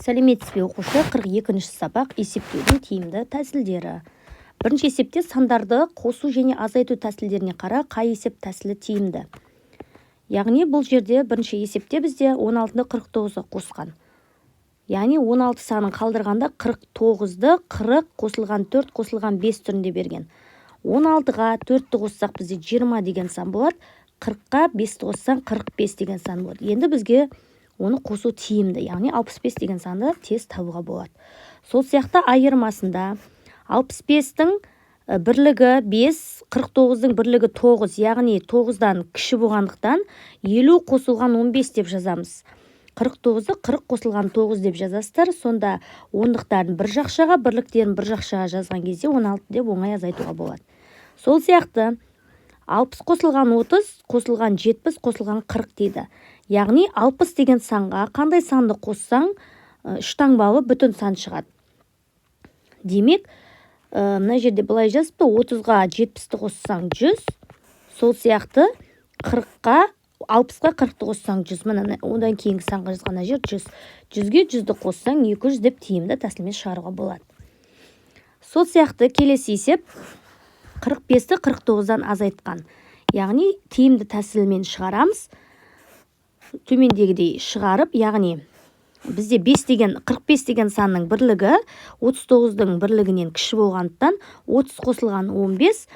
Сәлеметсіз бе оқушы, 42-ші сабақ есептеудің тиімді тәсілдері. Бірінші есепте сандарды қосу және азайту тәсілдеріне қара, қай есеп тәсілі тиімді. Яғни бұл жерде бірінші есепте бізде 16-ды 49-ға қосқан. Яғни 16 санын қалдырғанда 49-ды 40 қосылған 4 қосылған 5 түрінде берген. 16-ға 4-ті қоссақ бізде 20 деген сан болады, 40-қа 5-ті қоссаң 45 деген сан болады. Енді бізге оны қосу тиімді, яғни 65 деген санды тез табуға болады. Сол сияқты айырмасында 65-тің бірлігі 5, 49-дың бірлігі 9, яғни 9-дан кіші болғандықтан 50 қосылған 15 деп жазамыз. 49-ды 40 қосылған 9 деп жазасыздар. Сонда ондықтарын бір жақшаға, бірліктерін бір жақшаға жазған кезде 16 деп оңай азайтуға болады. Сол сияқты 60 қосылған 30, қосылған 70, қосылған 40 дейді. Яғни 60 деген санға қандай санды қоссаң, үш таңбалы бүтін сан шығады. Демек, мына жерде былай жазыпты, 30-ға 70-ті қоссаң 100, сол сияқты 40-қа 60-қа 40-ті қоссаң 100. Мына одан кейінгі санға жазған жер 100. 100-ге 100-ді қоссаң 200 деп тиімді тәсілмен шығаруға болады. Сол сияқты келесі есеп 45-ті 49-дан азайтқан. Яғни тиімді тәсілмен шығарамыз. Төмендегідей шығарып, яғни бізде 45 деген санның бірлігі 39-дың бірлігінен кіші болғандықтан 30 қосылған 15,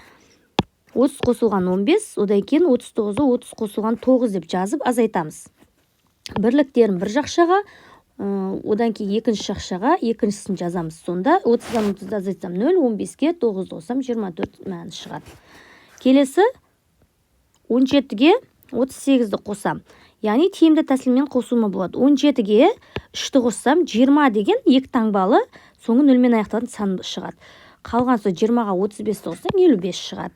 30 қосылған 15, одан кейін 39-ы 30 қосылған 9 деп жазып азайтамыз. Бірліктерін бір жақшаға, одан кейін екінші жақшаға екіншісін жазамыз. Сонда 30-дан 30-ды азайтсам 0, 15-ге 9-ды қоссам 24 мәні шығады. Келесі 17-ге 38-ді қосам. Яғни тиімді тәсілмен қосуыма болады. 17-ге 3-ті қоссам 20 деген екі таңбалы соңы 0-мен аяқталатын сан шығады. Қалған соң 20-ға 35-ті қоссаң 55 шығады.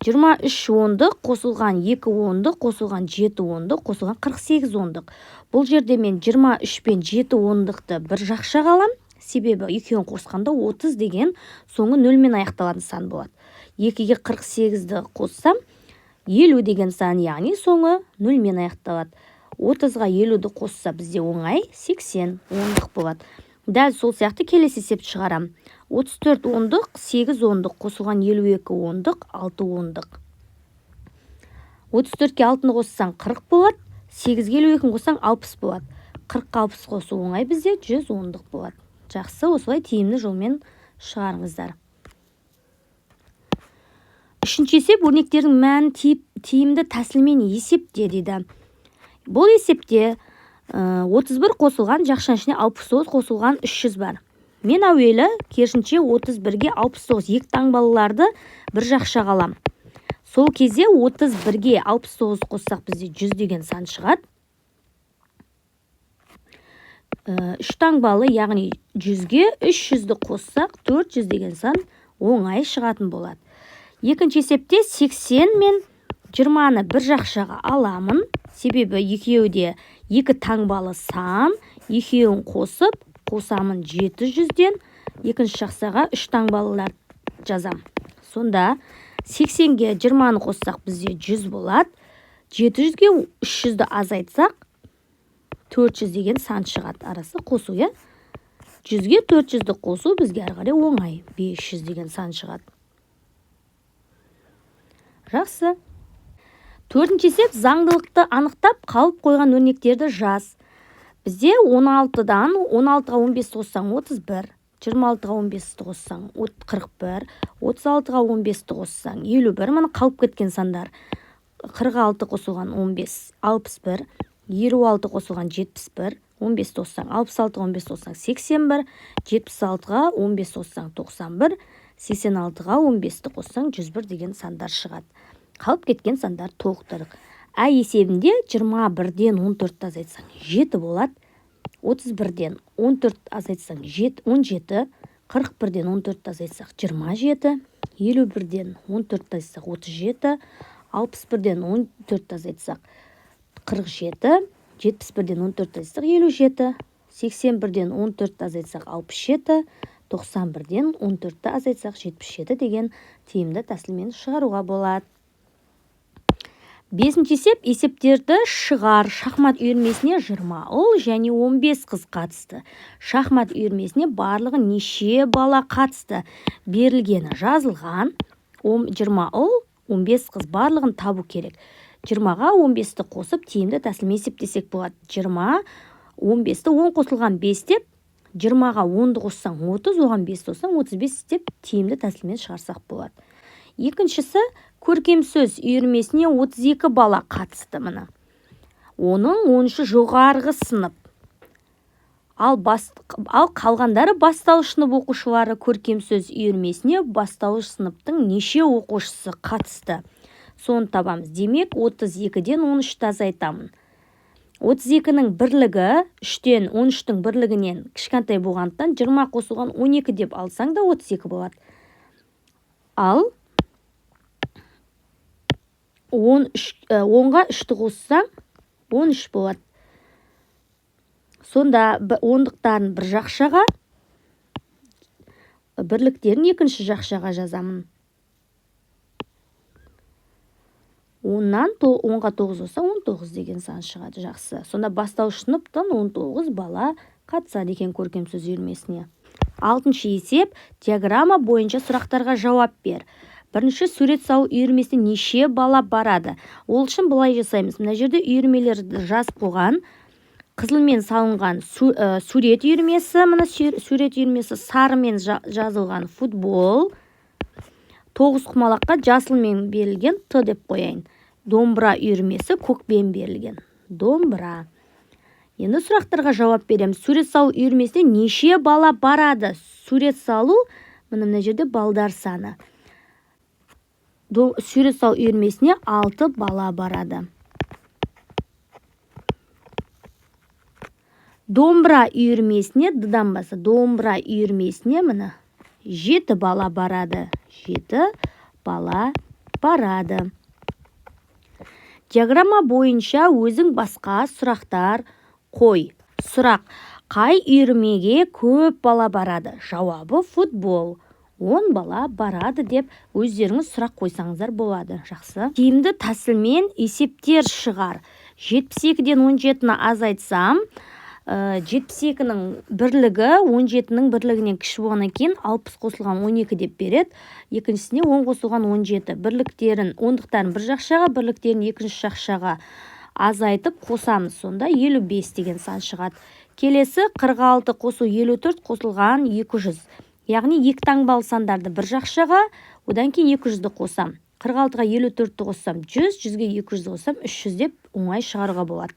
23 ондық қосылған 2 ондық қосылған 7 ондық қосылған 48 ондық. Бұл жерде мен 23 пен 7 ондықты бір жақшаға алам. Себебі екеуін қосқанда 30 деген соңы 0-мен аяқталатын сан болады. 2-ге 48-ді қоссам 50 деген сан, яғни соңы 0-мен аяқталады. 30-ға 50-ді қосса бізде оңай 80 ондық болады. Дәл сол сияқты келесі есепті шығарам. 34 ондық, 8 ондық қосылған 52 ондық, 6 ондық. 34-ке 6-ны қоссаң 40 болады, 8-ге 52-ні қоссаң 60 болады. 40-қа 60 қосу оңай бізде 100 ондық болады. Жақсы, осылай тиімді жолмен шығарыңыздар. Үшінші есеп өрнектердің мәнін тиімді тәсілмен есепте дейді. Бұл есепте 31 қосылған жақшаның ішіне 69 қосылған 300 бар. Мен әуелі керісінше 31-ге 69 екі таңбалыларды бір жақшаға алам. Сол кезде 31-ге 69 қоссақ бізде 100 деген сан шығады. Үш таңбалы, яғни 100-ге 300-ді қоссақ 400 деген сан оңай шығатын болады. Екінші есепте 80 мен 20-ны бір жақшаға аламын. Себебі екеуде екі таңбалы сан, екеуін қосамын 700-ден, екінші жақшаға үш таңбалылар жазам. Сонда 80-ге 20-ны қоссақ бізде 100 болады. 700-ге 300-ді азайтсақ 400 деген сан шығады. Арасы қосу, 100-ге 400-ді қосу бізге ары қарай оңай 500 деген сан шығады. Жақсы. Төртінші есеп заңдылықты анықтап қалып қойған өрнектерді жаз. Бізде 16-дан 16-ға 15 қоссаң 31, 26-ға 15 қоссаң 41, 36-ға 15 қоссаң 51, мұны қалып кеткен сандар. 46 қосылған 15, 61, 26 қосылған 71, 15 қоссаң 66-ға 15 қоссаң 81, 76-ға 15 қоссаң 91, 86-ға 15-ті қоссаң 101 деген сандар шығады. Қалып кеткен сандар толықтырдық. Әй есебінде 21-ден 14-ті азайтсаң 7 болады. 31-ден 14 азайтсаң 17, 41-ден 14-ті азайтсақ 27, 51-ден 14-ті азайтсақ 37, 61-ден 14-ті азайтсақ 47, 71-ден 14-ті азайтсақ 57, 81-ден 14-ті азайтсақ 67, 91-ден 14-ті азайтсақ 77 деген тиімді тәсілмен шығаруға болады. Бесінші есеп, есептерді шығар. Шахмат үйірмесіне 20 ұл және 15 қыз қатысты. Шахмат үйірмесіне барлығы неше бала қатысты? Берілгені жазылған. 20 ұл, 15 қыз барлығын табу керек. 20-ға 15-ті қосып тиімді тәсілмен есептесек болады. 20, 15-ті 10 қосылған 5 деп, 20-ға 10-ды қоссаң 30, оған 5 қоссаң 35 деп тиімді тәсілмен шығарсақ болады. Екіншісі, көркем сөз үйірмесіне 32 бала қатысты мына. Оның 13-ші жоғарғы сынып. Ал қалғандары бастауыш сынып оқушылары. Көркем сөз үйірмесіне бастауыш сыныптың неше оқушысы қатысты? Соны табамыз. Демек, 32-ден 13-ті азайтамын. 32-нің бірлігі 3-тен 13-тің бірлігінен кішкентай болғандықтан 20 қосылған 12 деп алсаң да 32 болады. Ал 10-ға 3-ті қоссаң 13 болады. Сонда ондықтарын бір жақшаға, бірліктерін екінші жақшаға жазамын. 10-нан 10-ға 9 болса 19 деген сан шығады. Жақсы. Сонда бастауыш сыныптан 19 бала қатысады екен көркем сөз үйірмесіне. 6-шы есеп, диаграмма бойынша сұрақтарға жауап бер. Бірінші, сурет салу үйірмесіне неше бала барады? Ол үшін былай жасаймыз. Мына жерде үйірмелерді жазып қойған, қызылмен салынған сурет үйірмесі, мына сурет үйірмесі сарымен жазылған футбол, 9 құмалаққа жасылмен берілген Т деп қояйын. Домбыра үйірмесі көкпен берілген. Домбыра. Енді сұрақтарға жауап береміз. Сурет салу үйірмесіне неше бала барады? Сурет салу, мына жерде балдар саны. Сурет салу үйірмесіне 6 бала барады. Домбыра үйірмесіне, д-дан баса, домбыра үйірмесіне мына 7 бала барады. 7 бала барады. Диаграмма бойынша өзің басқа сұрақтар қой. Сұрақ: қай үйірмеге көп бала барады? Жауабы футбол. 10 бала барады деп өздеріңіз сұрақ қойсаңыздар болады. Жақсы. Тиімді тәсілмен есептер шығар. 72-ден 17-ні азайтсам, 72-нің бірлігі 17-нің бірлігінен кіші болғаннан кейін 60 қосылған 12 деп береді. Екіншісіне 10 қосылған 17. Бірліктерін, ондықтарын бір жақшаға, бірліктерін екінші жақшаға азайтып қосамыз. Сонда 55 деген сан шығады. Келесі 46 қосу 54 қосылған 200. Яғни 2 таңбалы сандарды бір жақшаға, одан кейін 200-ді қосам. 46-ға 54-ді қоссам 100, 100-ге 200-ді қоссам 300 деп оңай шығаруға болады.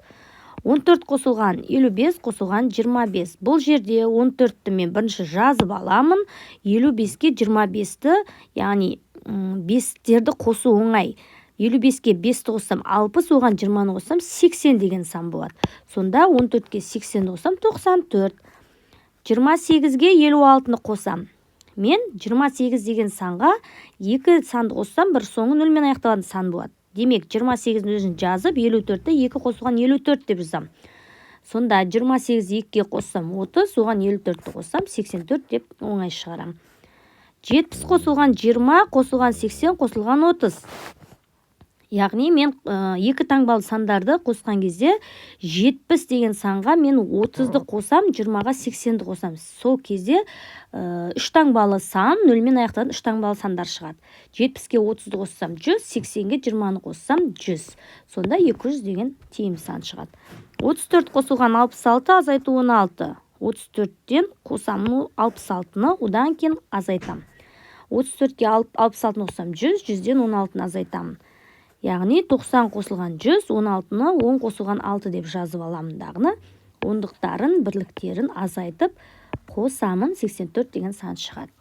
14 қосылған 55 қосылған 25. Бұл жерде 14-ті мен бірінші жазып аламын. 55-ке 25-ті, яғни 5-терді қосу оңай. 55-ке 5-ті қоссам 60, оған 20-ны қоссам 80 деген сан болады. Сонда 14-ке 80-ді қоссам 94. 28-ге 56-ны қосам. Мен 28 деген санға 2 санды қоссам, бір соңы 0-мен аяқталатын сан болады. Демек, 28-ні өзін жазып, 54-ті 2 қосылған 54 деп жазам. Сонда 28-ді 2-ге қоссам 30, оған 54-ті қоссам 84 деп оңай шығарам. 70 қосылған 20, қосылған 80, қосылған 30. Яғни мен 2 таңбалы сандарды қосқан кезде 70 деген санға мен 30-ды қосам, 20-ға 80-ді қосам. Сол кезде 3 таңбалы сан, 0-мен аяқталатын 3 таңбалы сандар шығады. 70-ке 30-ды қоссам 100, 80-ге 20-ны қоссам 100. Сонда 200 деген тиімді сан шығады. 34 қосылған 66, азайту 16. 34-тен қосамын 66-ны, одан кейін азайтам. 34-ке 66-ны қосам 100, 100-ден 16-ны азайтамын. Яғни 90 қосылған 100, 16-ны 10 қосылған 6 деп жазып аламындағыны. Ондықтарын, бірліктерін азайтып қосамын, 84 деген сан шығады.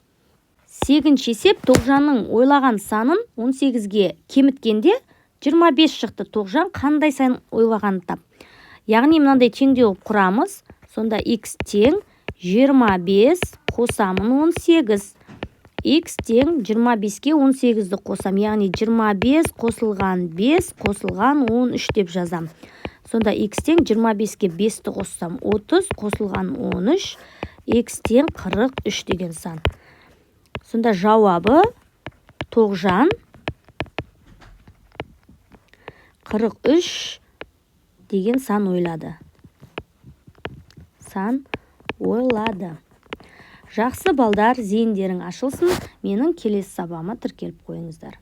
8-ші есеп, Тоғжанның ойлаған санын 18-ге кеміткенде 25 шықты. Тоғжан қандай сан ойлаған тап. Яғни мынандай теңдеу құрамыз. Сонда x тең 25 қосамын 18. X тең 25-ке 18-ді қосам. Яғни 25 қосылған 5 қосылған 13 деп жазам. Сонда x тең 25-ке 5-ді қоссам 30 қосылған 13. X тең 43 деген сан. Сонда жауабы Тоғжан 43 деген сан ойлады. Жақсы балдар, зейіндерің ашылсын. Менің келесі сабағыма тіркеліп қойыңыздар.